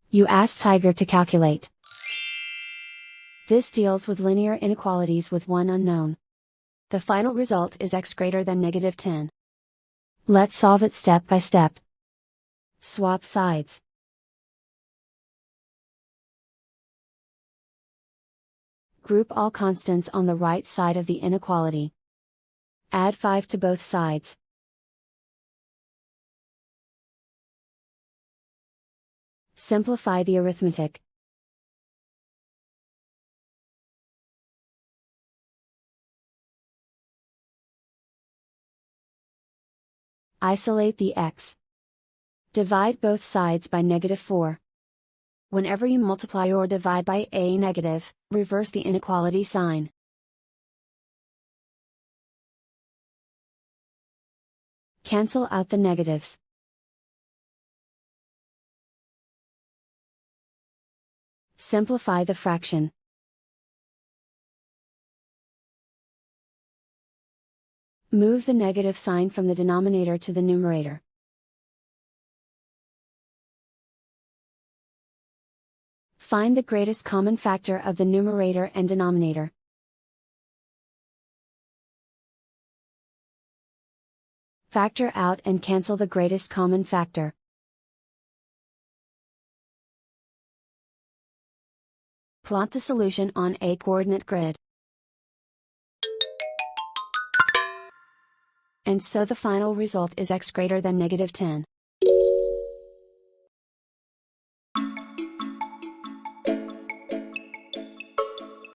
You ask Tiger to calculate. This deals with linear inequalities with one unknown. The final result is x greater than -10. Let's solve it step by step. Swap sides. Group all constants on the right side of the inequality. Add 5 to both sides. Simplify the arithmetic. Isolate the x. Divide both sides by -4. Whenever you multiply or divide by a negative, reverse the inequality sign. Cancel out the negatives. Simplify the fraction. Move the negative sign from the denominator to the numerator. Find the greatest common factor of the numerator and denominator. Factor out and cancel the greatest common factor. Plot the solution on a coordinate grid. And so the final result is x greater than -10.